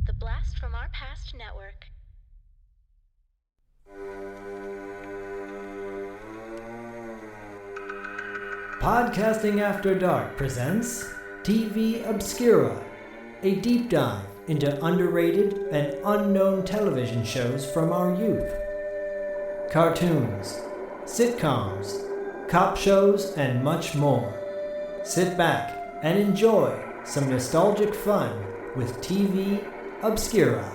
The Blast from Our Past Network. Podcasting After Dark presents TV Obscura, a deep dive into underrated and unknown television shows from our youth. Cartoons, sitcoms, cop shows, and much more. Sit back and enjoy some nostalgic fun with TV Obscura.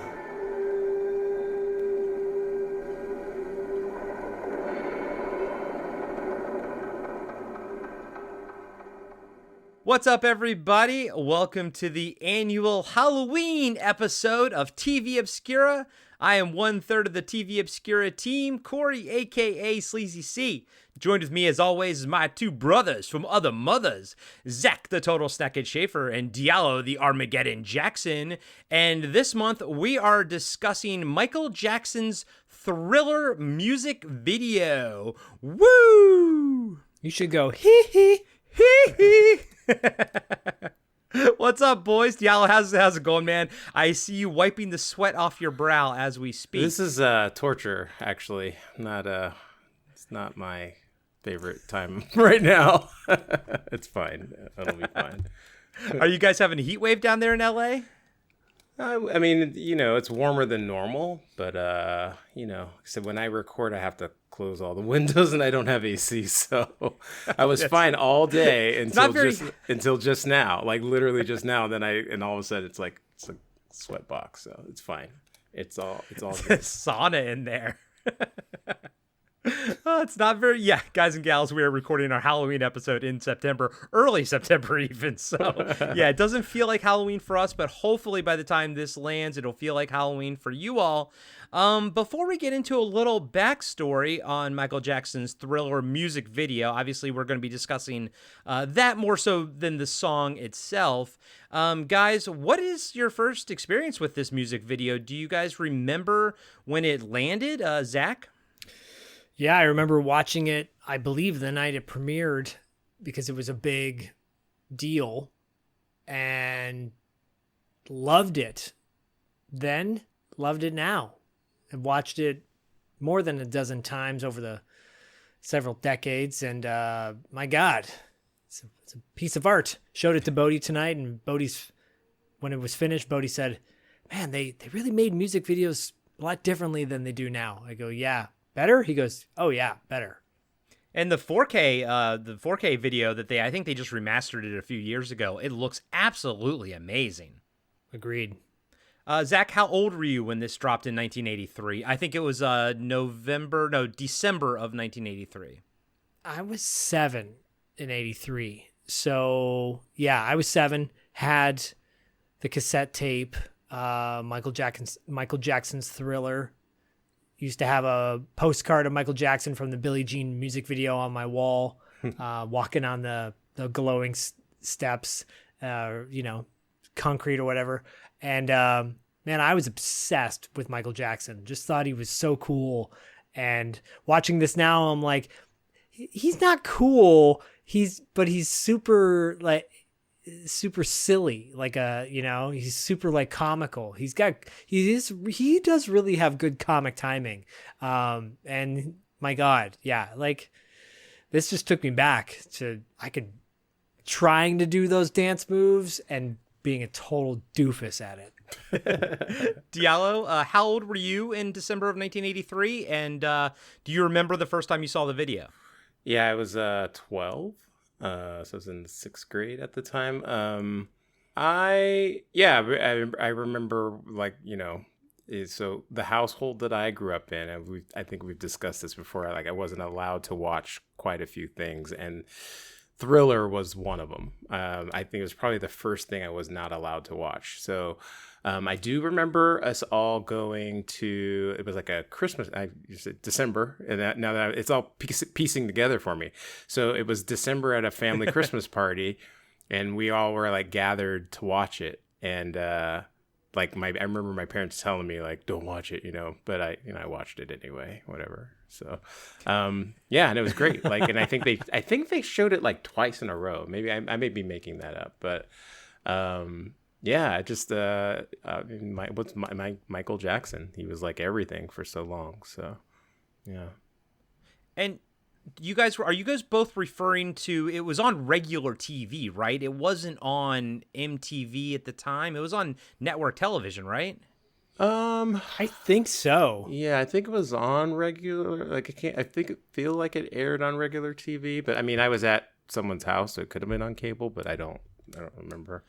What's up, everybody? Welcome to the annual Halloween episode of TV Obscura. I am 1/3 of the TV Obscura team, Corey, aka Sleazy C. Joined with me, as always, is my two brothers from other mothers, Zach the Total Snackhead Schaefer and Diallo the Armageddon Jackson. And this month, we are discussing Michael Jackson's Thriller music video. Woo! You should go hee hee. Hee hee. What's up, boys? Diallo, how's it going, man? I see you wiping the sweat off your brow as we speak. This is torture, actually. It's not my favorite time right now. It's fine. It'll be fine. Are you guys having a heat wave down there in LA? I mean, it's warmer than normal, but so when I record, I have to close all the windows and I don't have AC, so I was fine all day until just now, like literally just now. And all of a sudden it's a sweat box, so it's fine. It's all good. Sauna in there. Oh, it's not very, guys and gals, we are recording our Halloween episode in September, early September even, so it doesn't feel like Halloween for us, but hopefully by the time this lands, it'll feel like Halloween for you all. Before we get into a little backstory on Michael Jackson's Thriller music video, obviously we're going to be discussing that more so than the song itself. Guys, what is your first experience with this music video? Do you guys remember when it landed? Zach? Yeah, I remember watching it, I believe, the night it premiered because it was a big deal and loved it then, loved it now. I've watched it more than a dozen times over the several decades, and my God, it's a piece of art. Showed it to Bodie tonight, and when it was finished, Bodie said, man, they really made music videos a lot differently than they do now. I go, yeah. Better? He goes, oh yeah, better. And the 4K video that I think they just remastered it a few years ago. It looks absolutely amazing. Agreed. Zach, how old were you when this dropped in 1983? I think it was December of 1983. I was 7 in 83. So yeah, I was 7, had the cassette tape, Michael Jackson's Thriller. Used to have a postcard of Michael Jackson from the Billie Jean music video on my wall, walking on the glowing steps, concrete or whatever. And man, I was obsessed with Michael Jackson. Just thought he was so cool. And watching this now, I'm like, he's not cool. But he's super silly, he's super comical. He does really have good comic timing. And my God, this just took me back to trying to do those dance moves and being a total doofus at it. Diallo, how old were you in December of 1983? And do you remember the first time you saw the video? Yeah, I was 12. So I was in the 6th grade at the time. I remember so the household that I grew up in, and I think we've discussed this before. I wasn't allowed to watch quite a few things, and Thriller was one of them. I think it was probably the first thing I was not allowed to watch. So I do remember us all going to, it was like a Christmas, December, and now that it's all piecing together for me. So it was December at a family Christmas party, and we all were gathered to watch it. And I remember my parents telling me don't watch it, but I watched it anyway, whatever. So, and it was great. And I think they showed it twice in a row. Maybe I may be making that up, but Yeah, I just Michael Jackson. He was like everything for so long. So yeah. And are you guys both referring to, it was on regular TV, right? It wasn't on MTV at the time. It was on network television, right? I think so. Yeah, I think it was on regular. Like I think it feel like it aired on regular TV, but I mean, I was at someone's house, so it could have been on cable, but I don't remember.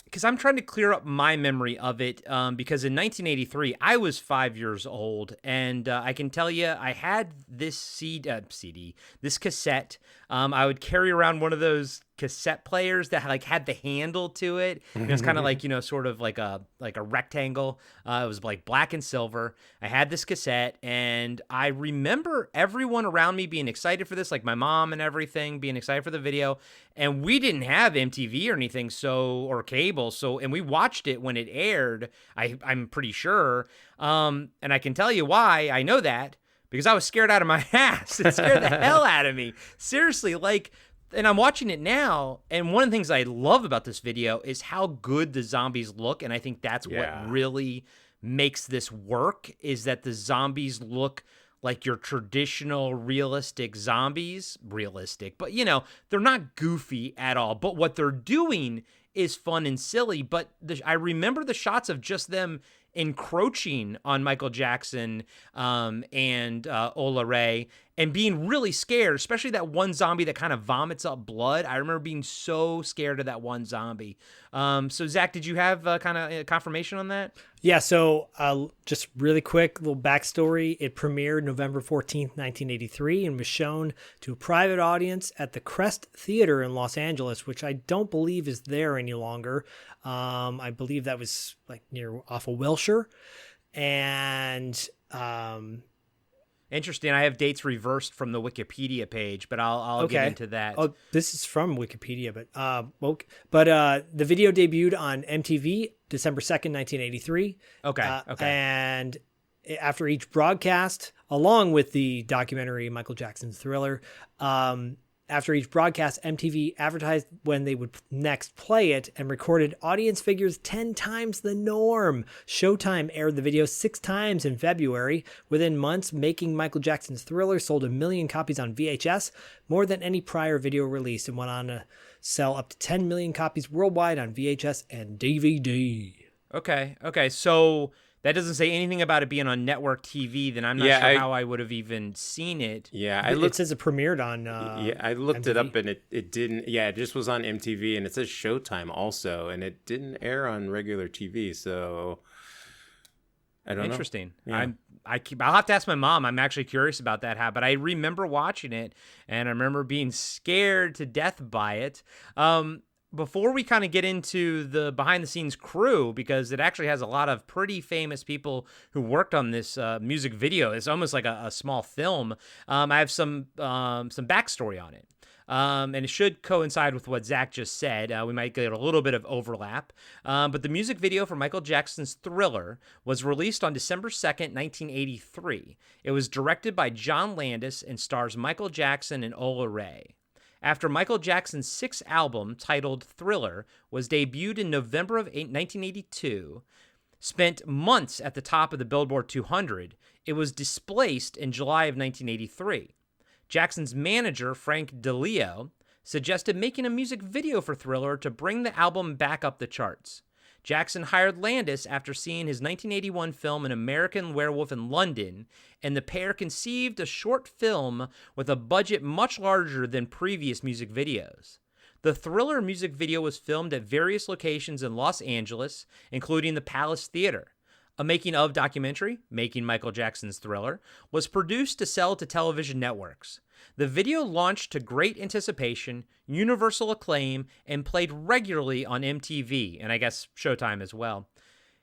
Because I'm trying to clear up my memory of it, because in 1983, I was 5 years old, and I can tell you, I had this CD, this cassette. I would carry around one of those cassette players that like had the handle to it. It was kind of like, sort of like a rectangle. It was like black and silver. I had this cassette, and I remember everyone around me being excited for this, like my mom and everything being excited for the video. And we didn't have MTV or anything, or cable, and we watched it when it aired. I'm pretty sure, and I can tell you why I know that, because I was scared out of my ass. It scared the hell out of me, seriously. Like, and I'm watching it now, and one of the things I love about this video is how good the zombies look, and I think that's what really makes this work, is that the zombies look like your traditional realistic zombies. Realistic, but they're not goofy at all. But what they're doing is fun and silly. But I remember the shots of just them encroaching on Michael Jackson and Ola Ray, and being really scared, especially that one zombie that kind of vomits up blood. I remember being so scared of that one zombie. So Zach, did you have kind of confirmation on that? Yeah, so just really quick little backstory. It premiered November 14th, 1983, and was shown to a private audience at the Crest Theater in Los Angeles, which I don't believe is there any longer. I believe that was like off of Wilshire. And interesting. I have dates reversed from the Wikipedia page, but I'll get into that. Oh, this is from Wikipedia, but the video debuted on MTV December 2nd, 1983. Okay. And after each broadcast, along with the documentary Michael Jackson's Thriller, after each broadcast, MTV advertised when they would next play it and recorded audience figures 10 times the norm. Showtime aired the video 6 times in February. Within months, Making Michael Jackson's Thriller sold 1 million copies on VHS, more than any prior video release, and went on to sell up to 10 million copies worldwide on VHS and DVD. Okay. So that doesn't say anything about it being on network TV. Then I'm not sure how I would have even seen it. Yeah, it says it premiered on. I looked MTV. it up, and it didn't. Yeah, it just was on MTV, and it says Showtime also, and it didn't air on regular TV. So I don't know. Interesting. Yeah. I'll have to ask my mom. I'm actually curious about that. But I remember watching it, and I remember being scared to death by it. Before we kind of get into the behind-the-scenes crew, because it actually has a lot of pretty famous people who worked on this music video. It's almost like a small film. I have some backstory on it. And it should coincide with what Zach just said. We might get a little bit of overlap. But the music video for Michael Jackson's Thriller was released on December 2nd, 1983. It was directed by John Landis and stars Michael Jackson and Ola Ray. After Michael Jackson's 6th album, titled Thriller, was debuted in November of 1982, spent months at the top of the Billboard 200, it was displaced in July of 1983. Jackson's manager, Frank Diallo, suggested making a music video for Thriller to bring the album back up the charts. Jackson hired Landis after seeing his 1981 film An American Werewolf in London, and the pair conceived a short film with a budget much larger than previous music videos. The Thriller music video was filmed at various locations in Los Angeles, including the Palace Theater. A making-of documentary, Making Michael Jackson's Thriller, was produced to sell to television networks. The video launched to great anticipation, universal acclaim, and played regularly on MTV, and I guess Showtime as well.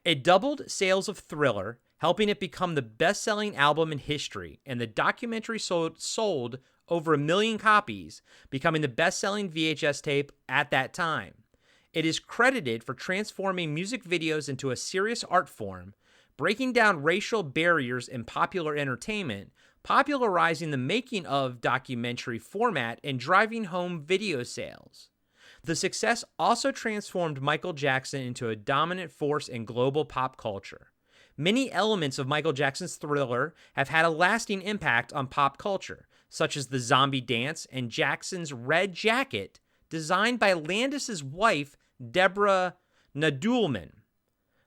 It doubled sales of Thriller, helping it become the best-selling album in history, and the documentary sold over 1 million copies, becoming the best-selling VHS tape at that time. It is credited for transforming music videos into a serious art form, breaking down racial barriers in popular entertainment, popularizing the making of documentary format, and driving home video sales. The success also transformed Michael Jackson into a dominant force in global pop culture. Many elements of Michael Jackson's Thriller have had a lasting impact on pop culture, such as the zombie dance and Jackson's red jacket, designed by Landis's wife, Deborah Nadoolman.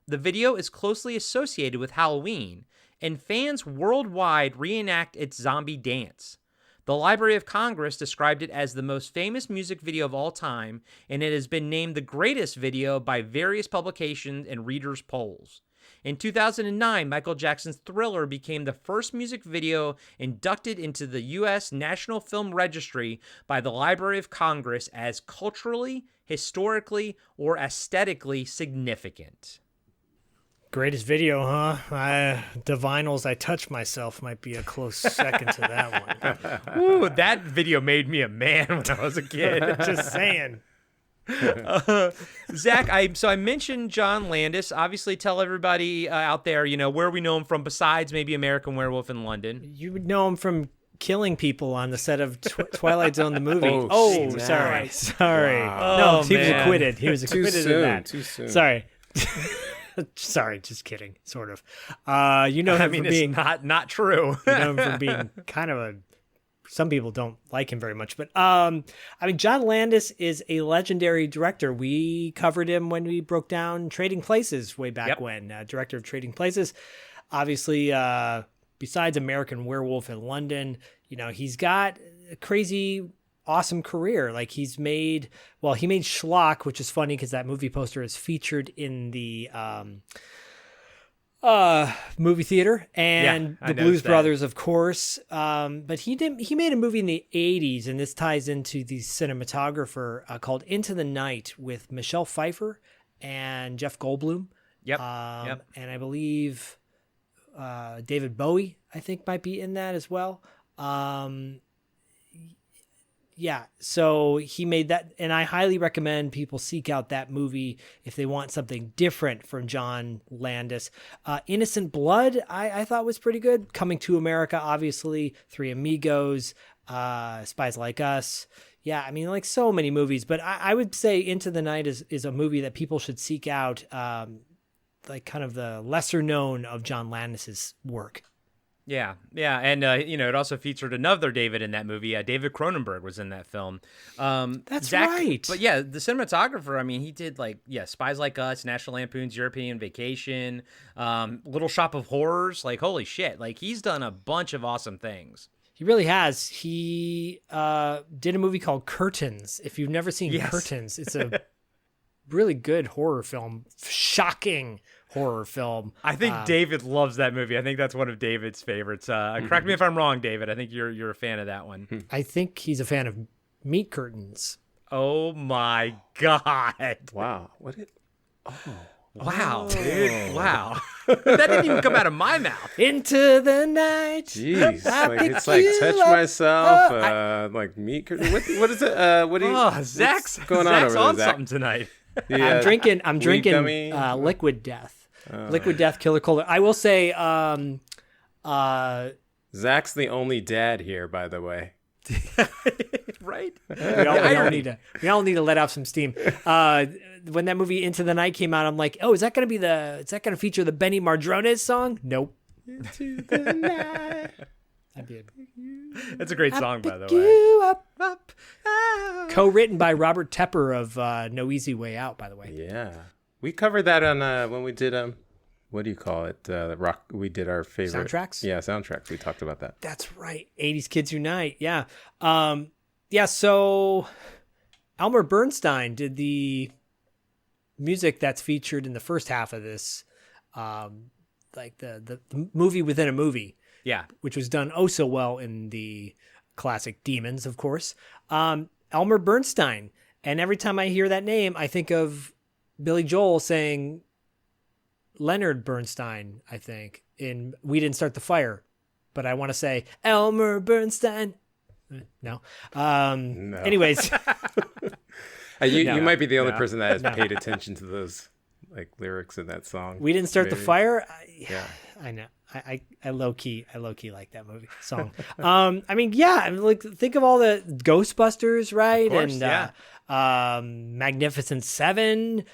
The video is closely associated with Halloween, and fans worldwide reenact its zombie dance. The Library of Congress described it as the most famous music video of all time, and it has been named the greatest video by various publications and readers' polls. In 2009, Michael Jackson's Thriller became the first music video inducted into the U.S. National Film Registry by the Library of Congress as culturally, historically, or aesthetically significant. Greatest video, huh? The Vinyls I Touch Myself might be a close second to that one. Ooh, that video made me a man when I was a kid. Just saying. Zach, I mentioned John Landis. Obviously, tell everybody out there, where we know him from besides maybe American Werewolf in London. You would know him from killing people on the set of Twilight Zone, the movie. Sorry. Wow. No, he was acquitted. He was acquitted of that. Too soon. Sorry. Sorry, just kidding, sort of. You know him for being it's not true. You know him for being kind of some people don't like him very much, but John Landis is a legendary director. We covered him when we broke down Trading Places way back when. Director of Trading Places, obviously. Besides American Werewolf in London, he's got a crazy, awesome career. Like he made Schlock, which is funny because that movie poster is featured in the movie theater, and the Blues Brothers, of course. But he made a movie in the 80s, and this ties into the cinematographer called Into the Night with Michelle Pfeiffer and Jeff Goldblum. And I believe David Bowie, I think, might be in that as well. So he made that, and I highly recommend people seek out that movie if they want something different from John Landis. Innocent Blood, I thought was pretty good. Coming to America, obviously. Three Amigos, Spies Like Us. Yeah, like so many movies, but I would say Into the Night is a movie that people should seek out, like kind of the lesser known of John Landis's work. Yeah, and it also featured another David in that movie. David Cronenberg was in that film. That's right. But yeah, the cinematographer, he did Spies Like Us, National Lampoon's European Vacation, Little Shop of Horrors. Like, holy shit! Like, he's done a bunch of awesome things. He really has. He did a movie called Curtains. If you've never seen Curtains, it's a really good horror film. Shocking horror film. I think David loves that movie. I think that's one of David's favorites. Correct me if I'm wrong, David. I think you're a fan of that one. I think he's a fan of Meat Curtains. Oh my God! Wow! Wow, dude! Wow, that didn't even come out of my mouth. Into the night. Jeez, it's like Touch Myself, like Meat Curtains. What is it? What do you? Zach's going on over there, Zach? Something tonight. I'm drinking Liquid Death. Liquid Death Killer Cola. I will say, Zach's the only dad here, by the way. Right? We all need to let off some steam. When that movie Into the Night came out, I'm like, oh, is that going to feature the Benny Mardrones song? Nope. Into the night. That's a great song, by the way. You up. Co-written by Robert Tepper of No Easy Way Out, by the way. Yeah. We covered that on when we did what do you call it? Rock. We did our favorite soundtracks. Yeah, soundtracks. We talked about that. That's right. 80s Kids Unite. Yeah. So Elmer Bernstein did the music that's featured in the first half of this, like the movie within a movie. Yeah, which was done oh so well in the classic Demons, of course. Elmer Bernstein, and every time I hear that name, I think of Billy Joel saying Leonard Bernstein, I think, in We Didn't Start the Fire. But I want to say Elmer Bernstein. No. No. Anyways. You might be the only person that has paid attention to those like lyrics in that song. We Didn't Start the Maybe. Fire. Yeah. I know. I low key like that movie song. I mean, yeah, I mean, like think of all the Ghostbusters, right? course, And yeah. Magnificent Seven,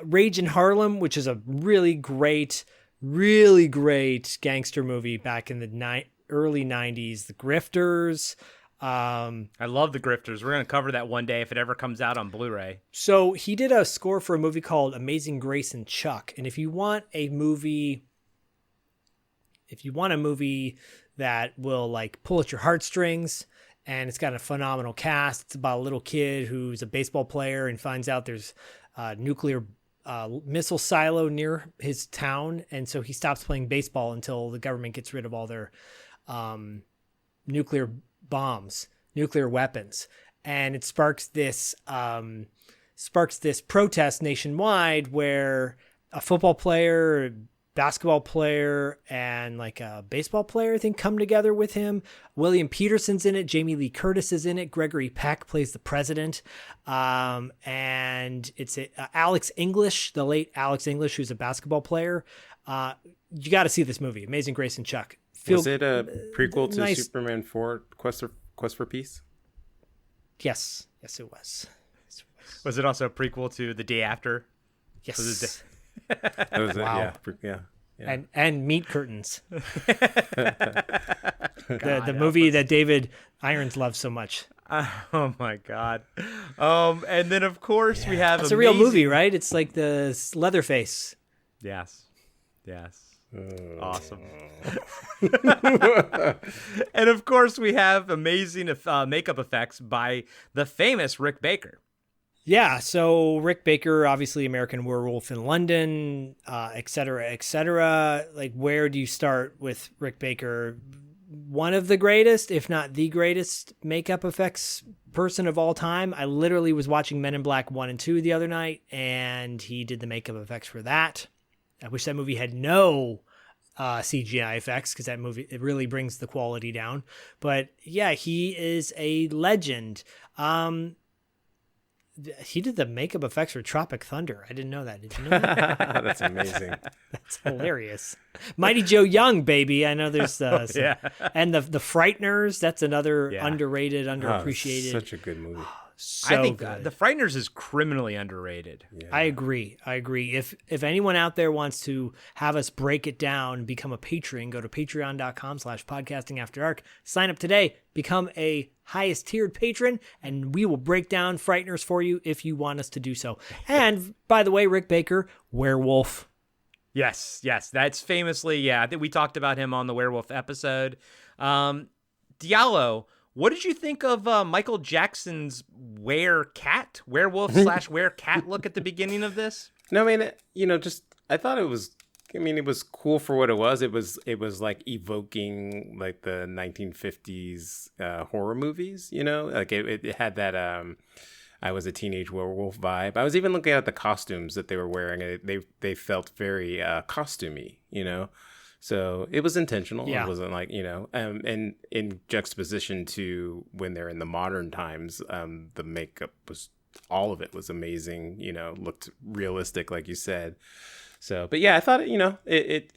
Rage in Harlem, which is a really great gangster movie back in the early '90s. The Grifters. I love The Grifters. We're gonna cover that one day if it ever comes out on Blu-ray. So he did a score for a movie called Amazing Grace and Chuck. And if you want a movie that will like pull at your heartstrings and it's got a phenomenal cast, it's about a little kid who's a baseball player and finds out there's a nuclear missile silo near his town. And so he stops playing baseball until the government gets rid of all their nuclear bombs, nuclear weapons. And it sparks this protest nationwide where a football player, basketball player, and like a baseball player, I think, come together with him. William Peterson's in it. Jamie Lee Curtis is in it. Gregory Peck plays the president. And it's Alex English, the late Alex English, who's a basketball player. You got to see this movie, Amazing Grace and Chuck. Was it a prequel to nice. Superman 4 Quest for Peace? Yes, it was. Was it also a prequel to The Day After? Yes. Was it That was Wow. it. Yeah. And Meat Curtains, God, the movie that David Irons loves so much. Oh my God. And then of course we have It's a real amazing- movie, right? It's like the Leatherface. Yes. Oh. Awesome. And of course we have amazing makeup effects by the famous Rick Baker. Yeah, so Rick Baker, obviously American Werewolf in London, et cetera, et cetera. Like, where do you start with Rick Baker? One of the greatest, if not the greatest, makeup effects person of all time. I literally was watching Men in Black 1 and 2 the other night, and he did the makeup effects for that. I wish that movie had no CGI effects, because that movie, it really brings the quality down. But yeah, he is a legend. He did the makeup effects for Tropic Thunder. I didn't know that. Did you know that? That's amazing. That's hilarious. Mighty Joe Young, baby. I know there's Yeah. and the Frighteners. That's another Yeah. underrated, Oh, underappreciated. such a good movie. So I think good. The Frighteners is criminally underrated. Yeah. I agree. If anyone out there wants to have us break it down, become a patron, go to patreon.com/podcastingafterdark. Sign up today, become a highest tiered patron, and we will break down Frighteners for you if you want us to do so. And by the way, Rick Baker, werewolf. Yes. That's famously, I think we talked about him on the werewolf episode. Diallo, what did you think of Michael Jackson's werewolf/cat look at the beginning of this? No, I mean, I thought it was. I mean, it was cool for what it was. It was like evoking like the 1950s horror movies. Like it had that I was a teenage werewolf vibe. I was even looking at the costumes that they were wearing. They felt very costumey. So it was intentional. Yeah. It wasn't like, and in juxtaposition to when they're in the modern times, the makeup all of it was amazing, looked realistic, like you said. So, but yeah, I thought, it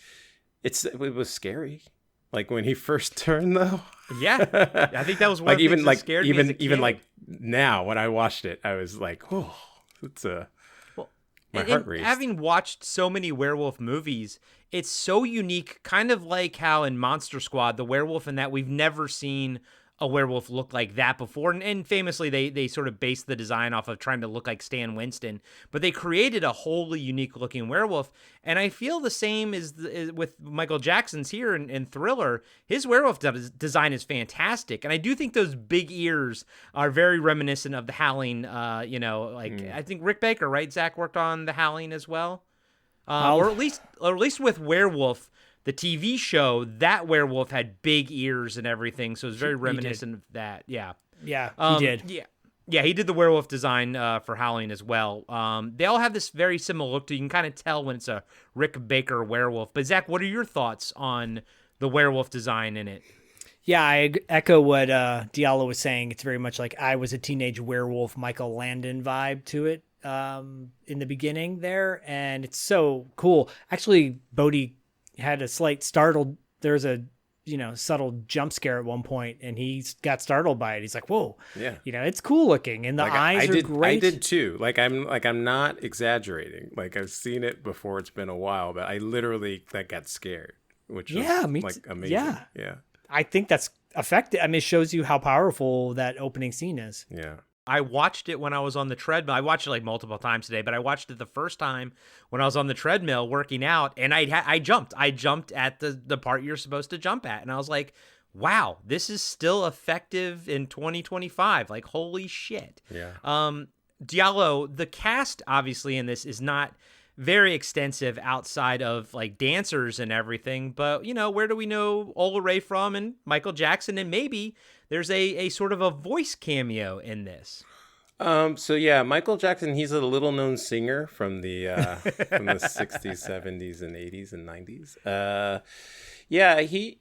was scary. Like when he first turned though. Yeah. I think that was one like of the even things like that scared me as a even kid. even like now when I watched it, I was like, oh, it's my heart And raced. having watched so many werewolf movies, it's so unique, kind of like how in Monster Squad, the werewolf in that, we've never seen a werewolf look like that before. And famously, they sort of based the design off of trying to look like Stan Winston, but they created a wholly unique looking werewolf. And I feel the same is with Michael Jackson's here in Thriller. His werewolf design is fantastic. And I do think those big ears are very reminiscent of The Howling. I think Rick Baker, right? Zach worked on The Howling as well. Or at least with Werewolf, the TV show, that werewolf had big ears and everything, so it's very reminiscent of that. Yeah. Yeah, he did. Yeah, he did the werewolf design for Howling as well. They all have this very similar look to you can kind of tell when it's a Rick Baker werewolf. But Zach, what are your thoughts on the werewolf design in it? Yeah, I echo what Diallo was saying. It's very much like I was a teenage werewolf, Michael Landon vibe to it. in the beginning there, and it's so cool. Actually, Bodhi had a slight startled. There's a subtle jump scare at one point, and he got startled by it. He's like, "Whoa!" Yeah, It's cool looking, and the eyes are great. I did too. I'm not exaggerating. Like I've seen it before. It's been a while, but I literally got scared, which was amazing. Yeah. I think that's effective. I mean, it shows you how powerful that opening scene is. Yeah. I watched it when I was on the treadmill. I watched it like multiple times today, but I watched it the first time when I was on the treadmill working out, and I jumped. I jumped at the part you're supposed to jump at, and I was like, wow, this is still effective in 2025. Like, holy shit. Yeah. Diallo, the cast obviously in this is not very extensive outside of like dancers and everything, but where do we know Ola Ray from and Michael Jackson, and maybe there's a sort of a voice cameo in this. So yeah, Michael Jackson, he's a little known singer from the 60s, 70s, and 80s and 90s. Yeah, he,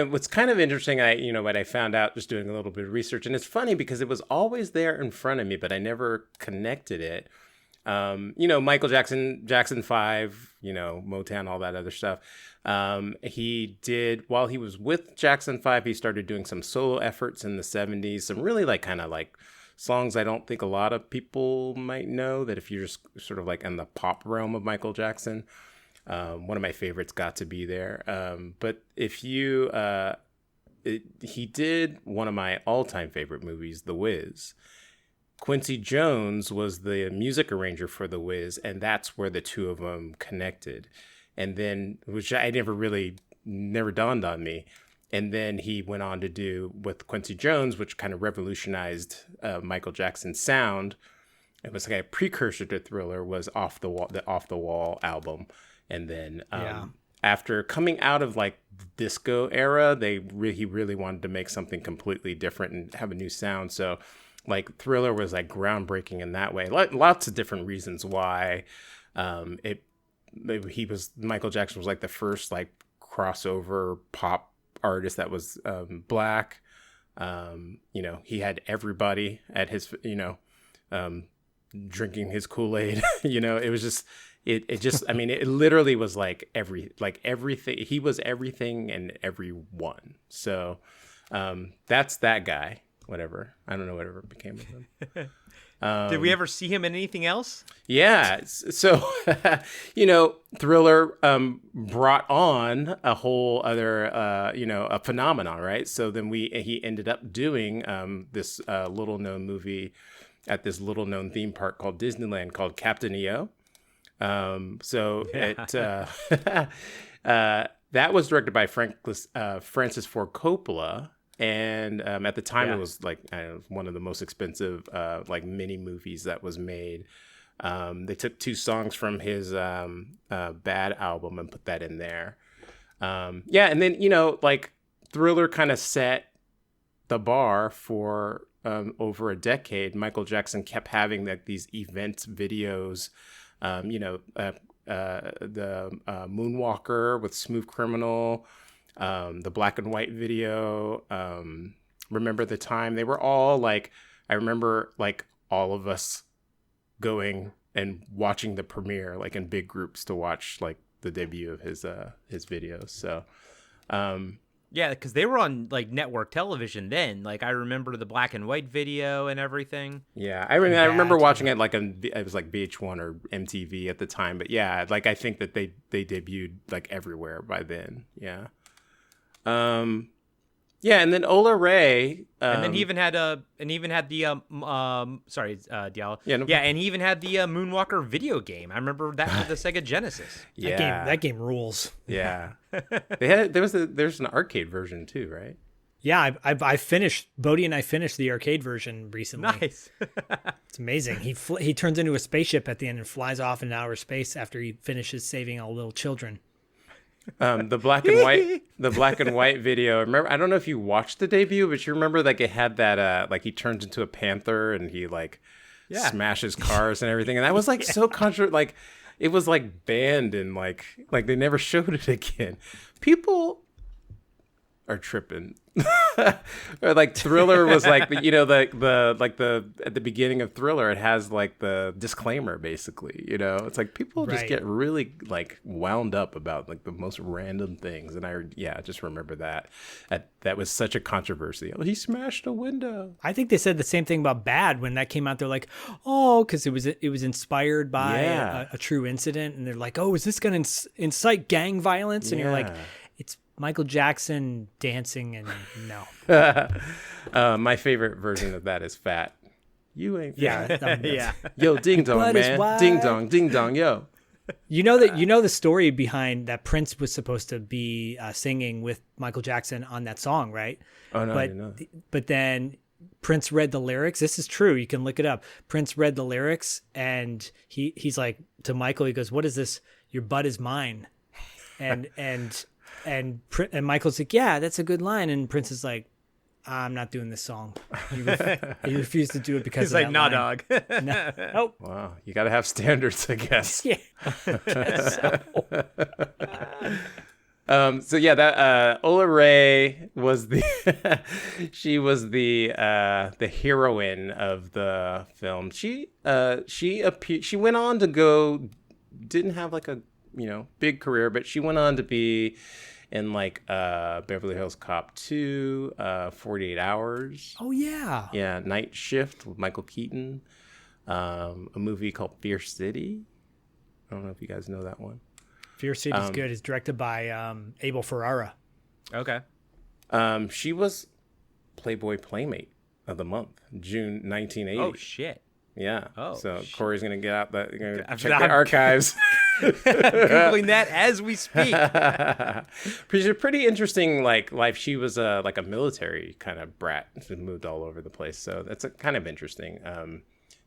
what's kind of interesting, what I found out just doing a little bit of research, and it's funny because it was always there in front of me, but I never connected it. Michael Jackson, Jackson 5, Motown, all that other stuff. He did, while he was with Jackson 5, he started doing some solo efforts in the 70s, some really kind of songs I don't think a lot of people might know, that if you're just sort of in the pop realm of Michael Jackson. One of my favorites, Got to Be There. But if you, he did one of my all-time favorite movies, The Wiz. Quincy Jones was the music arranger for The Wiz, and that's where the two of them connected. And then, which I never dawned on me. And then he went on to do with Quincy Jones, which kind of revolutionized Michael Jackson's sound. It was like a precursor to Thriller, was the Off the Wall album. And then after coming out of the disco era, he really wanted to make something completely different and have a new sound. So Thriller was groundbreaking in that way. Lots of different reasons why Michael Jackson was the first crossover pop artist that was black. He had everybody at his drinking his Kool-Aid. It was just it literally was everything. He was everything and everyone. So that's that guy. Whatever. I don't know whatever became of him. Did we ever see him in anything else? Yeah. So, Thriller brought on a whole other, a phenomenon, right? So then he ended up doing this little known movie at this little known theme park called Disneyland called Captain EO. That was directed by Francis Ford Coppola. And at the time, it was one of the most expensive mini movies that was made. They took 2 songs from his Bad album and put that in there. And then Thriller kind of set the bar for over a decade. Michael Jackson kept having these event videos. The Moonwalker with Smooth Criminal. The black and white video, Remember the Time. They were all I remember all of us going and watching the premiere in big groups to watch the debut of his videos. So yeah, because they were on network television then. I remember the black and white video and everything. Yeah, I remember watching it it was VH1 or MTV at the time. But yeah, I think that they debuted everywhere by then. Yeah. And then Ola Ray, and then he even had the Diallo. And he even had the Moonwalker video game. I remember that with the Sega Genesis. Yeah, that game rules. Yeah, there's an arcade version too, right? Yeah, I finished. Bodhi and I finished the arcade version recently. Nice. It's amazing. He turns into a spaceship at the end and flies off into outer space after he finishes saving all little children. The black and white video. Remember, I don't know if you watched the debut, but you remember it had that he turns into a panther and he smashes cars and everything, and that was so controversial. It was banned and they never showed it again. People are tripping. Or like Thriller was like the at the beginning of Thriller, it has like the disclaimer basically, it's like people just Right. get really like wound up about like the most random things. And I just remember that was such a controversy. Oh, he smashed a window. I think they said the same thing about Bad when that came out. They're like, oh, because it was inspired by Yeah. a true incident, and they're like, oh, is this going to incite gang violence? And you're like, Yeah. it's Michael Jackson dancing, and no. My favorite version of that is Fat. You ain't fat. Yeah, Yeah. Yo, ding dong, butt is man. Ding wide. dong, yo. You know the story behind that Prince was supposed to be singing with Michael Jackson on that song, right? Oh no, I but didn't know. but then Prince read the lyrics. This is true. You can look it up. Prince read the lyrics, and he's like to Michael. He goes, "What is this? Your butt is mine." And Michael's like, "Yeah, that's a good line." And Prince is like, "I'm not doing this song." He refused to do it because He's of like, that nah, line. dog. No. Nope. Wow, you got to have standards, I guess. Yeah. So yeah, that Ola Ray was she was the heroine of the film. She went on to go, didn't have like a big career, but she went on to be in like Beverly Hills Cop 2, 48 Hours. Oh yeah. Yeah, Night Shift with Michael Keaton. A movie called Fear City. I don't know if you guys know that one. Fear City's good. It's directed by Abel Ferrara. Okay. She was Playboy Playmate of the month, June 1980. Oh shit. Yeah. Oh, So Corey's gonna get out that, check I'm- the archives. Googling that as we speak. Pretty interesting, like life. She was like a military kind of brat who moved all over the place. So that's kind of interesting.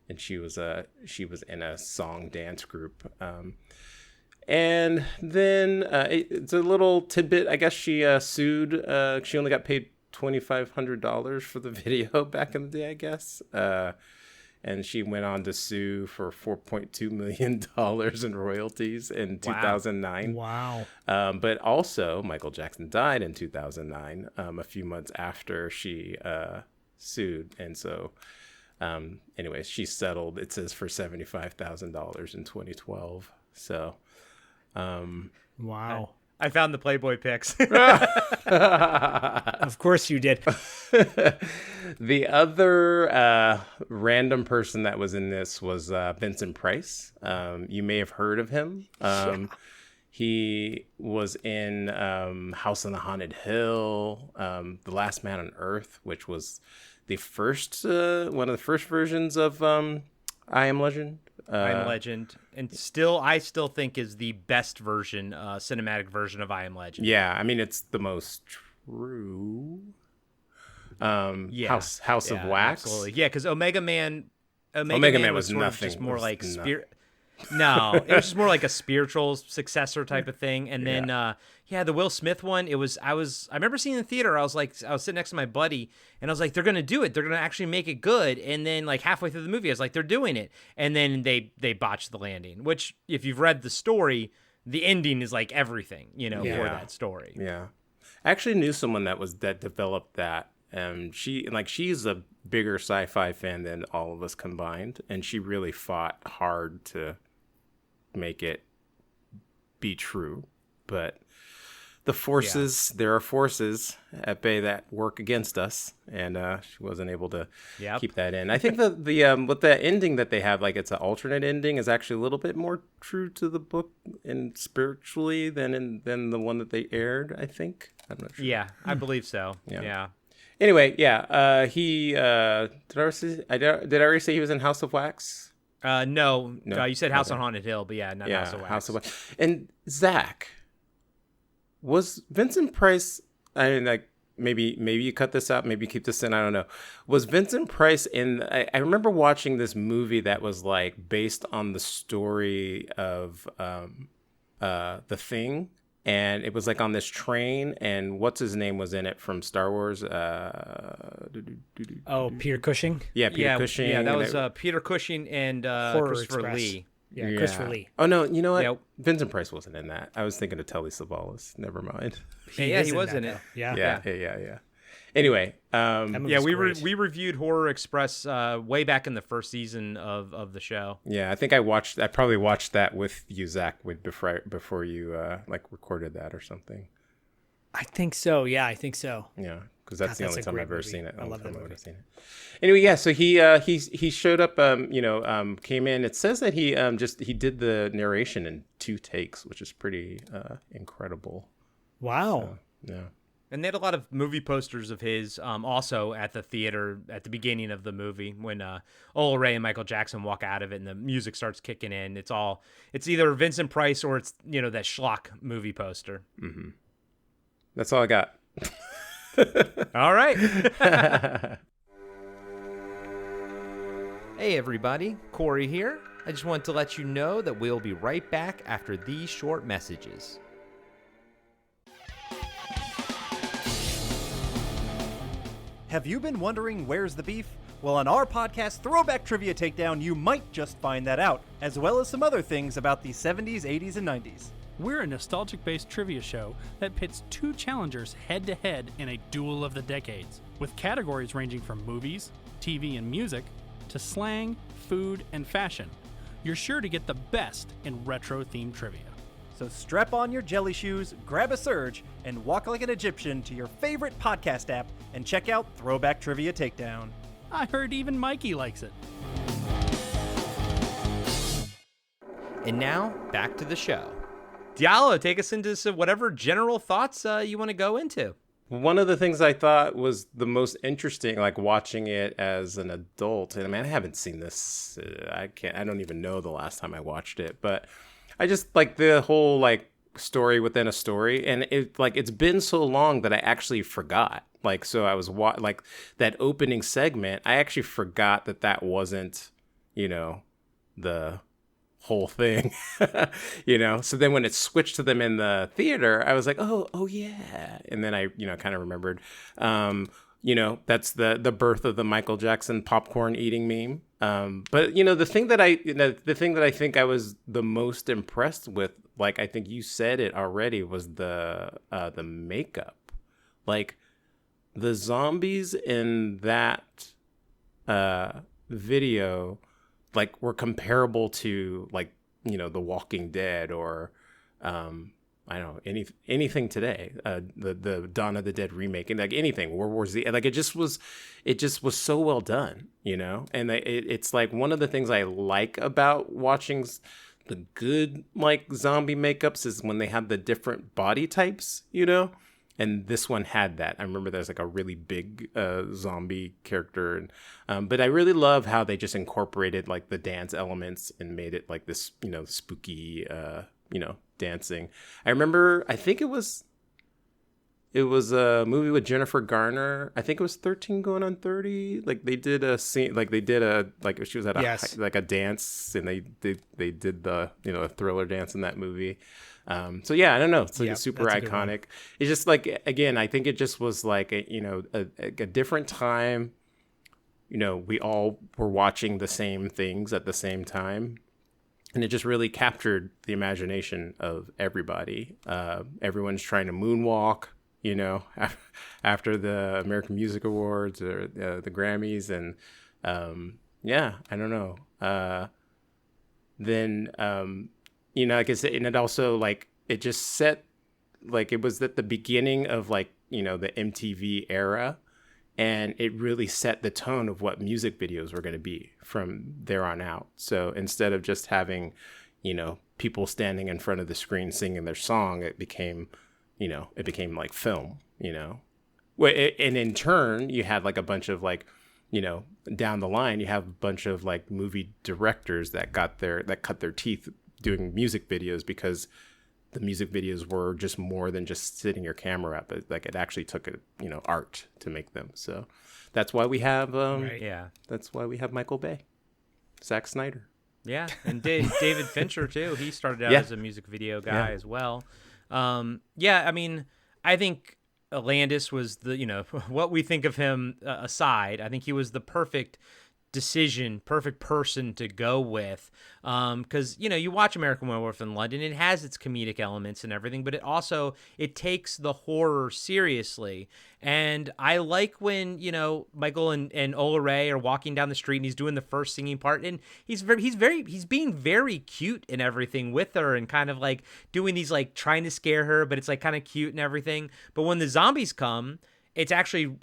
And she was in a song dance group. And then it's a little tidbit. I guess she sued. She only got paid $2,500 for the video back in the day, I guess. And she went on to sue for $4.2 million in royalties in 2009. Wow. But also, Michael Jackson died in 2009, a few months after she sued. And so, anyways, she settled, it says, for $75,000 in 2012. So, Wow. I found the Playboy pics. Of course you did. the other random person that was in this was Vincent Price. You may have heard of him. He was in House on the Haunted Hill, The Last Man on Earth, which was the first one of the first versions of I Am Legend. I Am Legend, and I still think is the best version, cinematic version of I Am Legend. Yeah, I mean it's the most true. Yeah. House of Wax. Absolutely. Yeah, because Omega Man was sort of nothing. just more It was like nothing. spirit. No, it was just more like a spiritual successor type of thing. And then, the Will Smith one, I remember seeing it in the theater. I was sitting next to my buddy, and I was like, they're going to do it. They're going to actually make it good. And then, like, halfway through the movie, I was like, they're doing it. And then they botched the landing, which, if you've read the story, the ending is like everything, for that story. Yeah, I actually knew someone that developed that. She's a bigger sci-fi fan than all of us combined, and she really fought hard to make it be true. But there are forces at bay that work against us, and she wasn't able to keep that in. I think the with the ending that they have, like it's an alternate ending, is actually a little bit more true to the book and spiritually than the one that they aired. I think. I'm not sure. Yeah, I believe so. Yeah. Anyway, he did I already say he was in House of Wax? No. No. You said House on Haunted Hill, but not House of Wax. House of Wax. And Zach, was Vincent Price? I mean, like maybe you cut this out, maybe keep this in. I don't know. Was Vincent Price in? I remember watching this movie that was like based on the story of The Thing. And it was like on this train, and what's his name was in it from Star Wars? Peter Cushing. Yeah, Peter Cushing. Yeah, that was Peter Cushing and Horror Christopher Express. Lee. Yeah, Christopher Lee. Oh no, you know what? Yeah. Vincent Price wasn't in that. I was thinking of Telly Savalas. Never mind. He was in it. though. Yeah. Yeah. Anyway, That movie's Yeah, we great. we reviewed Horror Express way back in the first season of the show. yeah, I think I probably watched that with you, Zach, before you like recorded that or something. I think so. Yeah, I think so. Yeah, because that's the God, that's only a time great I've ever movie. seen it. I love that Only time I've movie. ever seen it. Anyway, yeah. So he showed up. Came in. It says that he did the narration in 2 takes, which is pretty incredible. Wow. So, yeah. And they had a lot of movie posters of his also at the theater at the beginning of the movie when Ola Ray and Michael Jackson walk out of it and the music starts kicking in. It's either Vincent Price or it's, that schlock movie poster. Mm-hmm. That's all I got. All right. Hey, everybody. Corey here. I just want to let you know that we'll be right back after these short messages. Have you been wondering where's the beef? Well, on our podcast, Throwback Trivia Takedown, you might just find that out, as well as some other things about the 70s, 80s, and 90s. We're a nostalgic-based trivia show that pits 2 challengers head-to-head in a duel of the decades, with categories ranging from movies, TV and music, to slang, food, and fashion. You're sure to get the best in retro-themed trivia. So strap on your jelly shoes, grab a Surge, and walk like an Egyptian to your favorite podcast app and check out Throwback Trivia Takedown. I heard even Mikey likes it. And now, back to the show. Diallo, take us into whatever general thoughts you want to go into. One of the things I thought was the most interesting, like watching it as an adult, and I mean, I haven't seen this. I don't even know the last time I watched it, but I just like the whole like story within a story, and it's been so long that I actually forgot. Like, so I was like that opening segment, I actually forgot that wasn't, the whole thing, So then when it switched to them in the theater, I was like, oh yeah. And then I, kind of remembered, that's the birth of the Michael Jackson popcorn eating meme. But the thing that I think I was the most impressed with, like, I think you said it already, was the makeup. Like, the zombies in that video, like, were comparable to, like, The Walking Dead or I don't know, anything today, the Dawn of the Dead remake, and like anything World War Z, like it just was so well done, and it's like one of the things I like about watching the good like zombie makeups is when they have the different body types, and this one had that. I remember there's like a really big zombie character, and but I really love how they just incorporated like the dance elements and made it like this, spooky, dancing. I remember, I think it was a movie with Jennifer Garner. I think it was 13 Going on 30. Like they did a scene, like she was at a dance, and they did the a thriller dance in that movie. So yeah, I don't know. It's like super iconic. It's just like, again, I think it just was like a different time. We all were watching the same things at the same time. And it just really captured the imagination of everybody. Everyone's trying to moonwalk, after the American Music Awards or the Grammys. And I don't know. Then, like I said, and it also, like, it just set, like, it was at the beginning of, like, the MTV era. And it really set the tone of what music videos were going to be from there on out. So instead of just having, people standing in front of the screen singing their song, it became like film, And in turn, you had like a bunch of like, down the line, you have a bunch of like movie directors that cut their teeth doing music videos, because the music videos were just more than just sitting your camera up. Like it actually took art to make them. So that's why we have that's why we have Michael Bay, Zack Snyder. Yeah, and David Fincher too. He started out as a music video guy as well. I mean, I think Landis was the what we think of him aside. I think he was the perfect decision, perfect person to go with. Because, you watch American Werewolf in London, it has its comedic elements and everything, but it takes the horror seriously. And I like when, Michael and Ola Ray are walking down the street and he's doing the first singing part, and he's being very cute and everything with her, and kind of like doing these, like trying to scare her, but it's like kind of cute and everything. But when the zombies come, it's actually,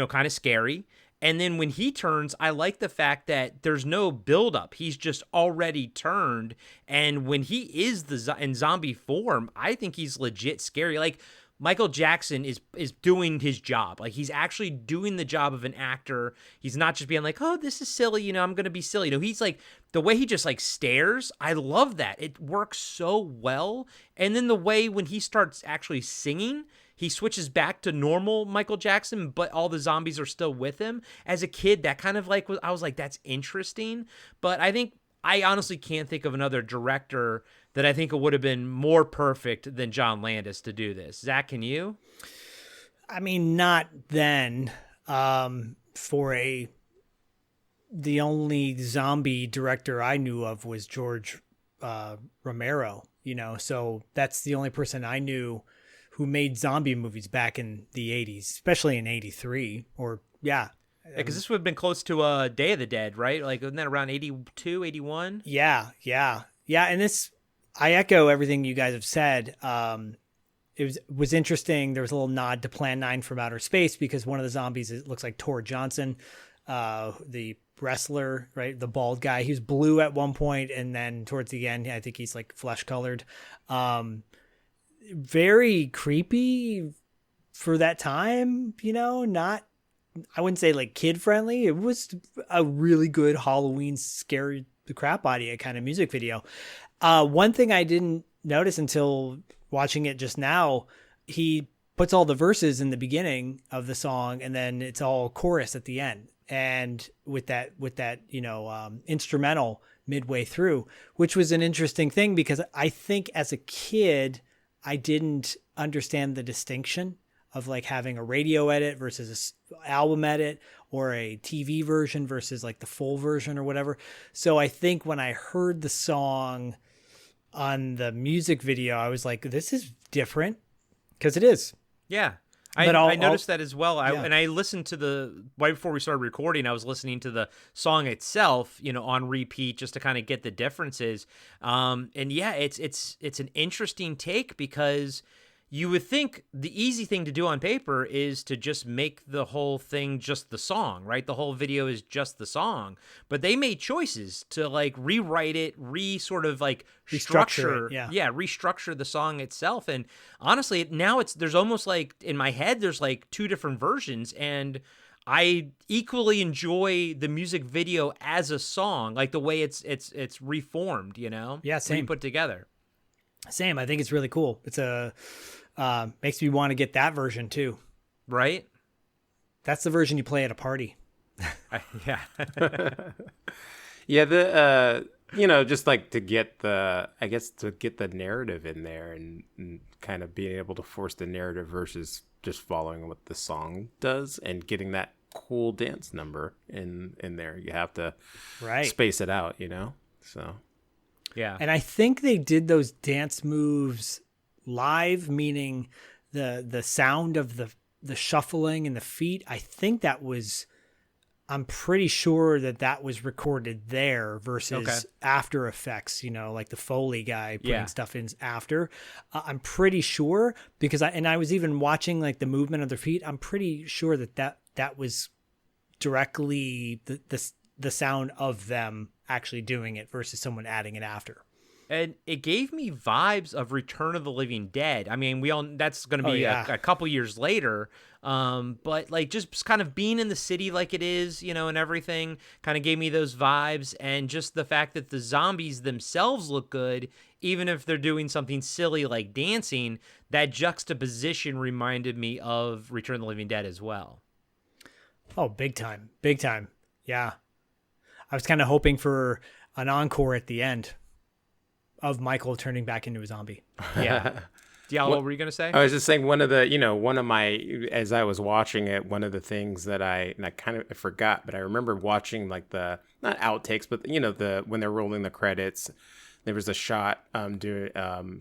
kind of scary. And then when he turns, I like the fact that there's no buildup. He's just already turned. And when he is in zombie form, I think he's legit scary. Like, Michael Jackson is doing his job. Like, he's actually doing the job of an actor. He's not just being like, oh, this is silly, I'm going to be silly. He's like, the way he just like stares, I love that. It works so well. And then the way when he starts actually singing, he switches back to normal Michael Jackson, but all the zombies are still with him. As a kid, that kind of like, I was like, that's interesting. But I honestly can't think of another director that I think it would have been more perfect than John Landis to do this. Zach, can you? I mean, not then. The only zombie director I knew of was George Romero, so that's the only person I knew who made zombie movies back in the 80s, especially in 83 or yeah. Because this would have been close to Day of the Dead, right? Like, wasn't that around 82, 81? Yeah. And this, I echo everything you guys have said. It was interesting. There was a little nod to Plan 9 from Outer Space, because one of the zombies, it looks like Tor Johnson, the wrestler, right? The bald guy. He was blue at one point, and then towards the end, I think he's like flesh colored. Very creepy for that time, not, I wouldn't say like kid friendly. It was a really good Halloween scary the crap out of you kind of music video. One thing I didn't notice until watching it just now, he puts all the verses in the beginning of the song, and then it's all chorus at the end. And with that, instrumental midway through, which was an interesting thing, because I think as a kid, I didn't understand the distinction of like having a radio edit versus an album edit, or a TV version versus like the full version or whatever. So I think when I heard the song on the music video, I was like, this is different, because it is. Yeah. I noticed that as well. And I listened to right before we started recording, I was listening to the song itself, on repeat, just to kind of get the differences. And yeah, it's an interesting take, because you would think the easy thing to do on paper is to just make the whole thing just the song, right? The whole video is just the song, but they made choices to like rewrite it, sort of like restructure the song itself. And honestly, now there's almost like in my head, there's like two different versions, and I equally enjoy the music video as a song, like the way it's reformed, Yeah, same. Put together. Same. I think it's really cool. It's makes me want to get that version too. Right? That's the version you play at a party. Yeah. Yeah. Just like to get the narrative in there, and kind of being able to force the narrative versus just following what the song does, and getting that cool dance number in there. You have to space it out, so. Yeah. And I think they did those dance moves live, meaning the sound of the shuffling and the feet. I think I'm pretty sure that was recorded there versus After Effects, like the Foley guy putting stuff in after. I'm pretty sure, because I was even watching like the movement of their feet. I'm pretty sure that was directly the sound of them actually doing it versus someone adding it after. And it gave me vibes of Return of the Living Dead. I mean, that's going to be a couple years later. But like just kind of being in the city like it is, and everything kind of gave me those vibes. And just the fact that the zombies themselves look good, even if they're doing something silly like dancing, that juxtaposition reminded me of Return of the Living Dead as well. Oh, big time. Big time. Yeah. I was kind of hoping for an encore at the end of Michael turning back into a zombie. Yeah. Diallo, what were you gonna say? I was just saying one of my, as I was watching it, one of the things that I kind of forgot, but I remember watching like the, not outtakes, but when they're rolling the credits, there was a shot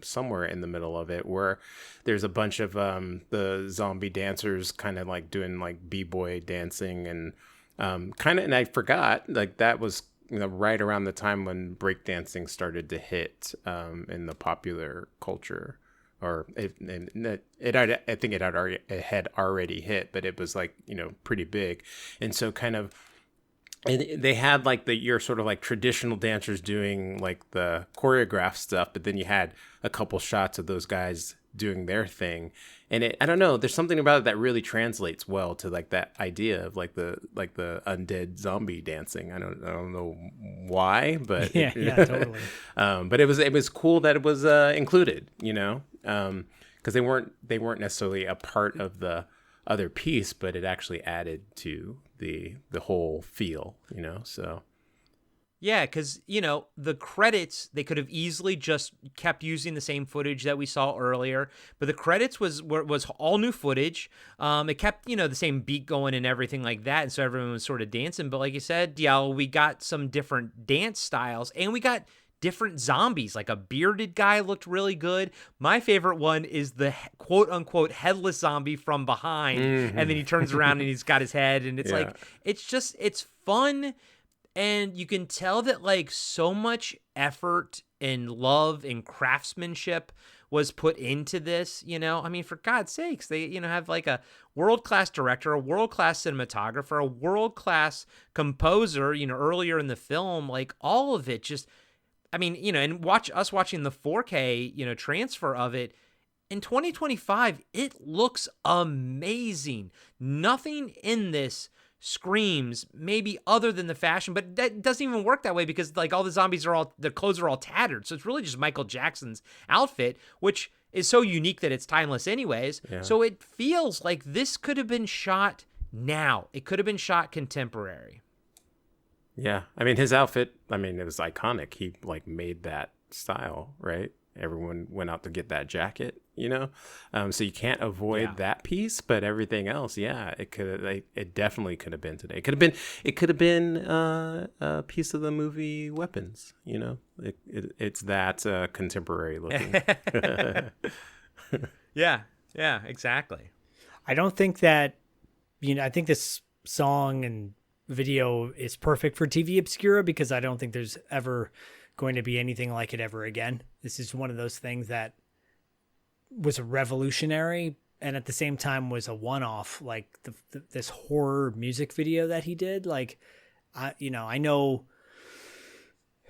somewhere in the middle of it where there's a bunch of the zombie dancers kind of like doing like b-boy dancing and and I forgot like that was right around the time when breakdancing started to hit in the popular culture. Or I think it had already hit, but it was like pretty big, and so and they had like your sort of like traditional dancers doing like the choreographed stuff, but then you had a couple shots of those guys doing their thing, and I don't know, there's something about it that really translates well to like that idea of like the undead zombie dancing. I don't know why, but yeah, totally. But it was cool that it was included, because they weren't necessarily a part of the other piece, but it actually added to the whole feel, so. Yeah, because, the credits, they could have easily just kept using the same footage that we saw earlier, but the credits was all new footage. It kept, the same beat going and everything like that, and so everyone was sort of dancing. But like you said, Diallo, we got some different dance styles, and we got different zombies. Like a bearded guy looked really good. My favorite one is the quote-unquote headless zombie from behind, and then he turns around and he's got his head, and it's like, it's fun. And you can tell that like so much effort and love and craftsmanship was put into this, I mean, for God's sakes, they, have like a world-class director, a world-class cinematographer, a world-class composer, earlier in the film, like all of it just, I mean, and watching the 4K, transfer of it in 2025, it looks amazing. Nothing in this screams maybe other than the fashion, but that doesn't even work that way because like all the zombies their clothes are all tattered, so it's really just Michael Jackson's outfit, which is so unique that it's timeless anyways. So it feels like this could have been shot now. It could have been shot contemporary. I mean, his outfit, it was iconic. He like made that style, right? Everyone went out to get that jacket, so you can't avoid that piece, but everything else, it definitely could have been today. It could have been a piece of the movie Weapons, it's that contemporary looking. Yeah, exactly. I don't think that, I think this song and video is perfect for TV Obscura because I don't think there's ever going to be anything like it ever again. This is one of those things that was revolutionary and at the same time was a one-off, like this horror music video that he did. Like, I know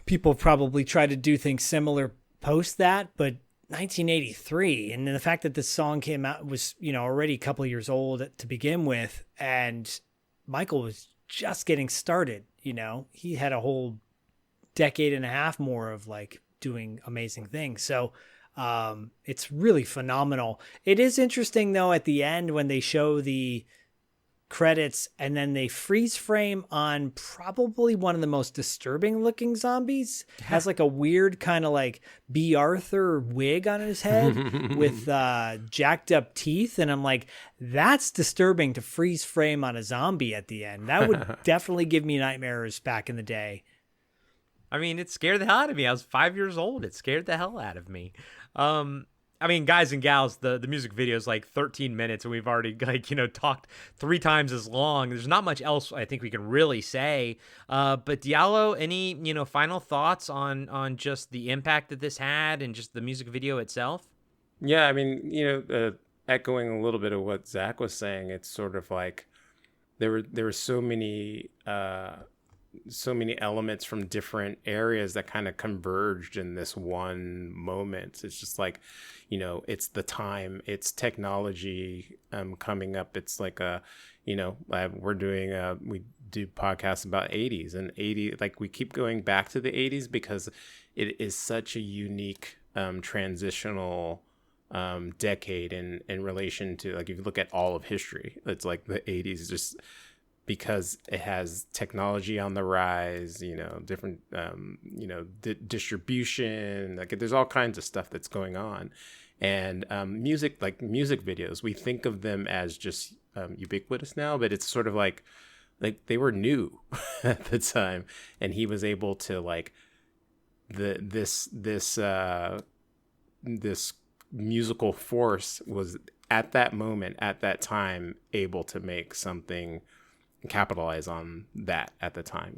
people probably try to do things similar post that, but 1983, and then the fact that this song came out was, already a couple of years old to begin with, and Michael was just getting started. He had a whole decade and a half more of like doing amazing things. So it's really phenomenal. It is interesting though at the end when they show the credits and then they freeze frame on probably one of the most disturbing looking zombies. Has like a weird kind of like B. Arthur wig on his head with jacked up teeth, and I'm like, that's disturbing to freeze frame on a zombie at the end. That would definitely give me nightmares back in the day. I mean, it scared the hell out of me. I was 5 years old. It scared the hell out of me. I mean, guys and gals, the music video is like 13 minutes, and we've already talked 3 times as long. There's not much else I think we can really say. But Diallo, any final thoughts on just the impact that this had and just the music video itself? Yeah, I mean, echoing a little bit of what Zach was saying, it's sort of like there were so many elements from different areas that kind of converged in this one moment. It's just like, it's the time, it's technology coming up. It's like we do podcasts about 80s and 80, like we keep going back to the 80s because it is such a unique transitional decade in relation to, like, if you look at all of history, it's like the 80s just because it has technology on the rise, different, distribution, like there's all kinds of stuff that's going on. And music videos, we think of them as just ubiquitous now, but it's sort of like they were new at the time, and he was able to like this musical force was at that moment, at that time, able to make something, capitalize on that at the time,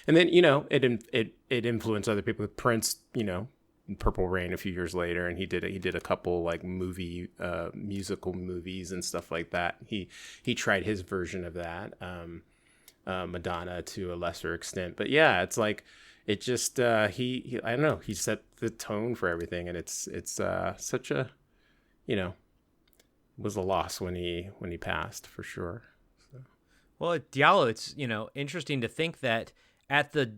and then it influenced other people. Prince, Purple Rain a few years later, and he did a couple like musical movies and stuff like that. He tried his version of that. Madonna to a lesser extent, but yeah, it's like it just he I don't know, he set the tone for everything, and it's such a was a loss when he passed, for sure. So. Well, at Diallo, it's interesting to think that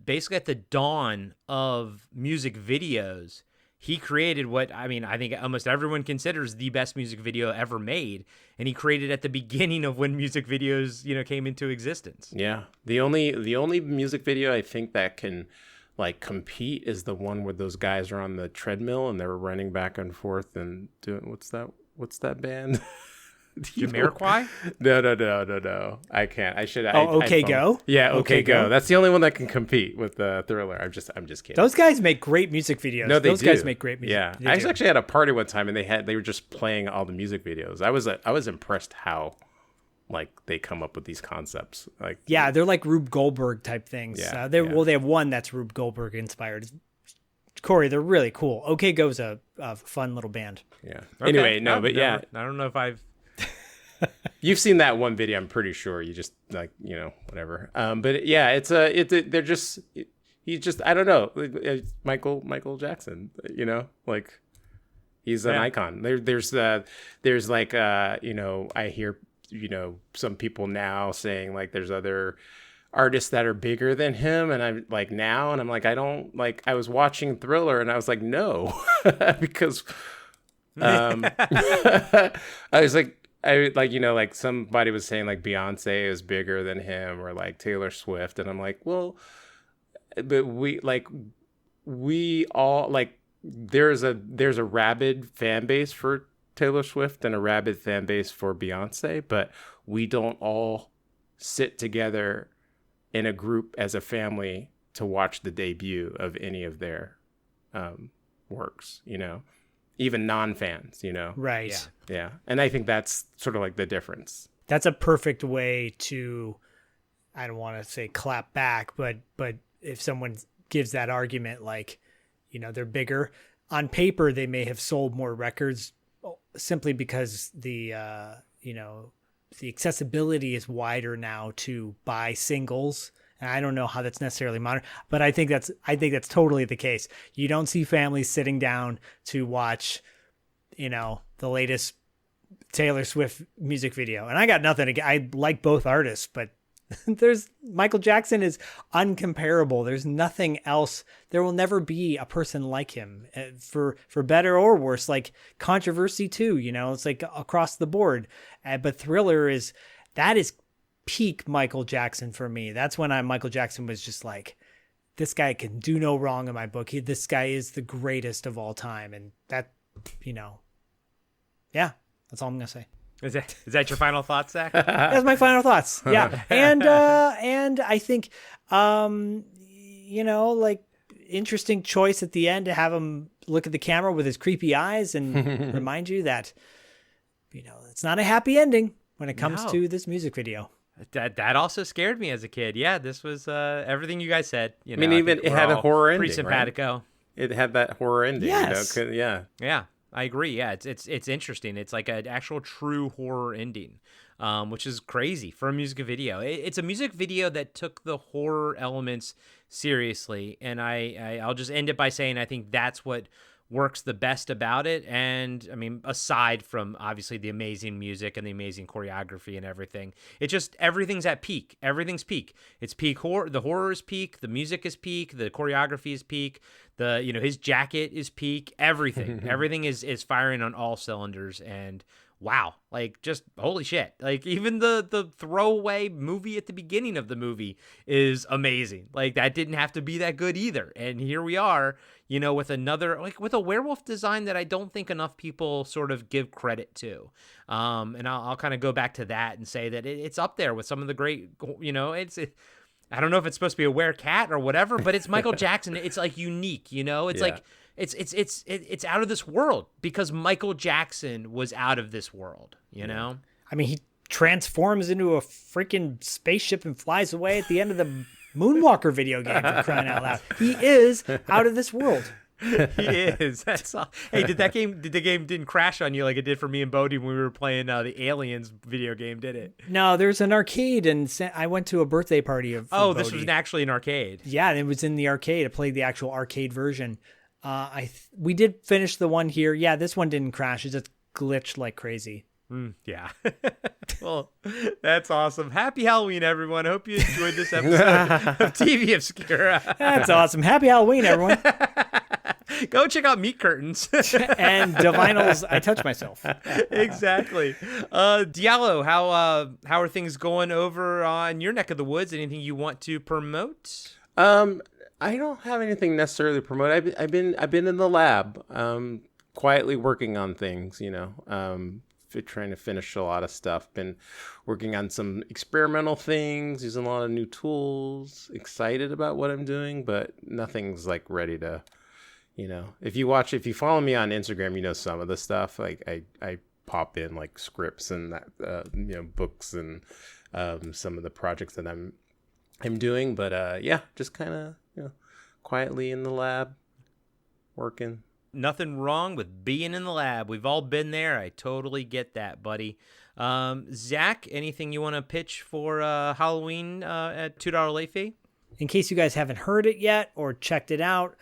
basically at the dawn of music videos, he created what I think almost everyone considers the best music video ever made, and he created at the beginning of when music videos came into existence. Yeah, the only music video I think that can like compete is the one where those guys are on the treadmill and they're running back and forth and doing what's that band? Jamiroquai? No. I can't. I should. OK Go? Yeah, OK Go. That's the only one that can compete with Thriller. I'm just kidding. Those guys make great music videos. No, Those guys make great music. Yeah, I actually had a party one time and they were just playing all the music videos. I was impressed how like they come up with these concepts. Like they're like Rube Goldberg type things. Yeah, Well, they have one that's Rube Goldberg inspired. Corey, they're really cool. OK Go's a fun little band. Yeah. Okay. Anyway, no, but I don't know if I've. You've seen that one video, I'm pretty sure. You just like, whatever. But yeah, they're just, he's just, I don't know, Michael Jackson, like he's an icon. There's like, I hear, some people now saying like there's other artists that are bigger than him. And I'm like now, and I'm like, I don't like, I was watching Thriller and I was like, no, because I was like, like somebody was saying like Beyonce is bigger than him or like Taylor Swift. And I'm like, well, but we all like, there's a rabid fan base for Taylor Swift and a rabid fan base for Beyonce, but we don't all sit together in a group as a family to watch the debut of any of their works, even non-fans, Right. Yeah. And I think that's sort of like the difference. That's a perfect way to, I don't want to say clap back, but if someone gives that argument, like, they're bigger on paper, they may have sold more records simply because the accessibility is wider now to buy singles. And I don't know how that's necessarily modern, but I think that's totally the case. You don't see families sitting down to watch, the latest Taylor Swift music video. And I got nothing against, I like both artists, but Michael Jackson is uncomparable. There's nothing else. There will never be a person like him, for better or worse. Like controversy too, it's like across the board. But Thriller is peak Michael Jackson for me. That's when Michael Jackson was just like, this guy can do no wrong in my book. This guy is the greatest of all time. And that, yeah, that's all I'm going to say. Is that your final thoughts, Zach? That's my final thoughts. Yeah. And I think, like interesting choice at the end to have him look at the camera with his creepy eyes and remind you that, it's not a happy ending when it comes to this music video. That also scared me as a kid. Yeah, this was everything you guys said. Even it had a horror ending, pretty simpatico. Right? It had that horror ending. Yes. Yeah, I agree. Yeah, it's interesting. It's like an actual true horror ending, which is crazy for a music video. It's a music video that took the horror elements seriously, and I'll just end it by saying I think that's what works the best about it. And I mean, aside from obviously the amazing music and the amazing choreography and everything, it just, everything's at peak. Everything's peak. It's peak horror. The horror is peak. The music is peak. The choreography is peak. His jacket is peak. Everything is firing on all cylinders. And wow, like just holy shit. Like even the throwaway movie at the beginning of the movie is amazing. Like that didn't have to be that good either. And here we are, with another, like with a werewolf design that I don't think enough people sort of give credit to. And I'll kind of go back to that and say that it's up there with some of the great, I don't know if it's supposed to be a werecat or whatever, but it's Michael Jackson. It's like unique, it's like, it's out of this world because Michael Jackson was out of this world, know? I mean, he transforms into a freaking spaceship and flies away at the end of the Moonwalker video game, for crying out loud. He is out of this world. He is. That's all. Hey, did the game didn't crash on you like it did for me and Bodie when we were playing the Aliens video game, did it? No, there's an arcade, and I went to a birthday party of Oh, this Bodie. was actually an arcade. Yeah, it was in the arcade. I played the actual arcade version. We did finish the one here. Yeah, this one didn't crash. It just glitched like crazy. Yeah. Well, that's awesome. Happy Halloween, everyone. Hope you enjoyed this episode of TV Obscura. That's awesome. Happy Halloween, everyone. Go check out Meat Curtains. And Divinals, I Touch Myself. Exactly. Diallo, how are things going over on your neck of the woods? Anything you want to promote? I don't have anything necessarily to promote. I've been in the lab, quietly working on things, trying to finish a lot of stuff. Been working on some experimental things, using a lot of new tools, excited about what I'm doing, but nothing's like ready to, if you follow me on Instagram, some of the stuff, like I pop in like scripts and that, books and, some of the projects that I'm doing, but, just kind of, quietly in the lab working. Nothing wrong with being in the lab. We've all been there. I totally get that, buddy. Zach, anything you want to pitch for Halloween at $2 late fee? In case you guys haven't heard it yet or checked it out,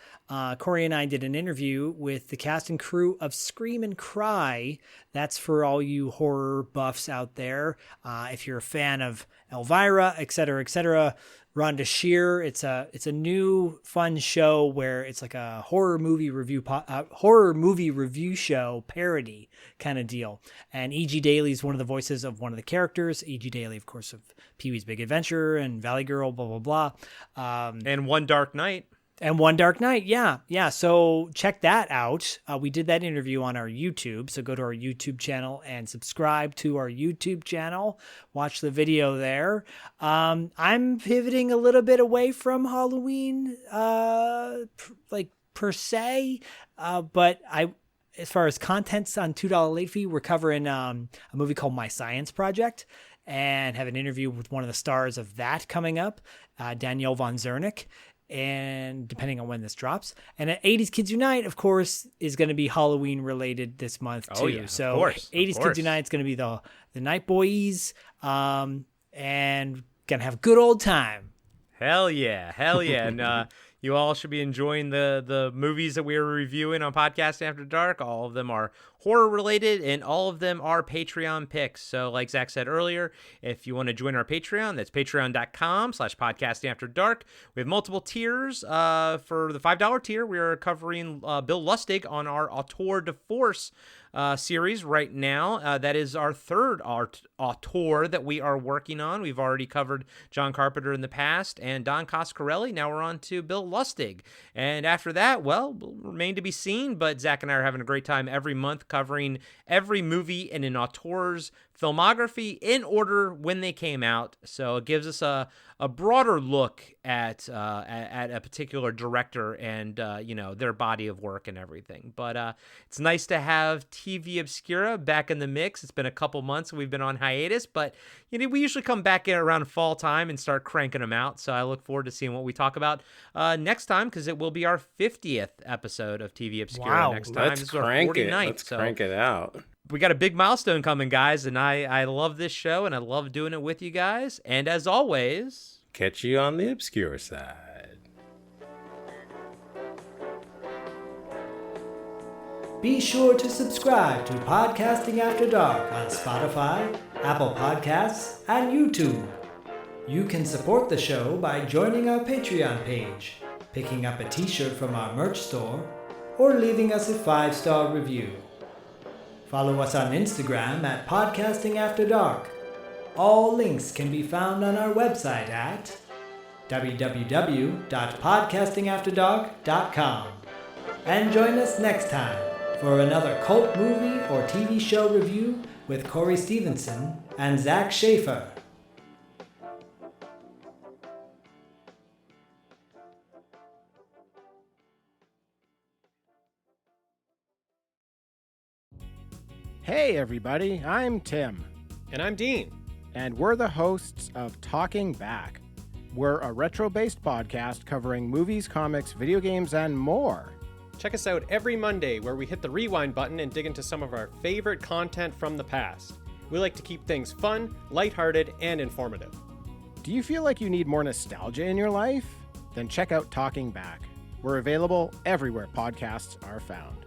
Corey and I did an interview with the cast and crew of Scream and Cry. That's for all you horror buffs out there. If you're a fan of Elvira, etc., Rhonda Shear. It's a new fun show where it's like a horror movie review show parody kind of deal. And E.G. Daily is one of the voices of one of the characters. E.G. Daily, of course, of Pee-wee's Big Adventure and Valley Girl, blah blah blah. And One Dark Night. And One Dark Night, yeah. So check that out. We did that interview on our YouTube. So go to our YouTube channel and subscribe to our YouTube channel. Watch the video there. I'm pivoting a little bit away from Halloween, per se. But as far as contents on $2 late fee, we're covering a movie called My Science Project, and have an interview with one of the stars of that coming up, Danielle von Zernick. And depending on when this drops. And at 80s Kids Unite, of course, is going to be Halloween related this month too. Oh, yeah, so of course, 80s Kids Unite is going to be the Night Boys, and going to have a good old time. Hell yeah. And you all should be enjoying the movies that we are reviewing on Podcast After Dark. All of them are horror related, and all of them are Patreon picks. So like Zach said earlier, if you want to join our Patreon, that's patreon.com/podcastingafterdark. We have multiple tiers. For the $5 tier, we are covering Bill Lustig on our Auteur de Force series right now. That is our third auteur that we are working on. We've already covered John Carpenter in the past and Don Coscarelli. Now we're on to Bill Lustig. And after that, well, will remain to be seen, but Zach and I are having a great time every month covering every movie in an auteur's filmography in order when they came out. So it gives us a broader look at a particular director and their body of work and everything. But it's nice to have TV Obscura back in the mix. It's been a couple months we've been on hiatus, but we usually come back in around fall time and start cranking them out. So I look forward to seeing what we talk about next time, because it will be our 50th episode of TV Obscura next time. Let's crank it. Let's crank it out. We got a big milestone coming, guys, and I love this show, and I love doing it with you guys. And as always, catch you on the obscure side. Be sure to subscribe to Podcasting After Dark on Spotify, Apple Podcasts, and YouTube. You can support the show by joining our Patreon page, picking up a t-shirt from our merch store, or leaving us a 5-star review. Follow us on Instagram at Podcasting After Dark. All links can be found on our website at www.podcastingafterdark.com. And join us next time for another cult movie or TV show review with Corey Stevenson and Zach Schaefer. Hey everybody, I'm Tim. And I'm Dean. And we're the hosts of Talking Back. We're a retro-based podcast covering movies, comics, video games, and more. Check us out every Monday where we hit the rewind button and dig into some of our favorite content from the past. We like to keep things fun, lighthearted, and informative. Do you feel like you need more nostalgia in your life? Then check out Talking Back. We're available everywhere podcasts are found.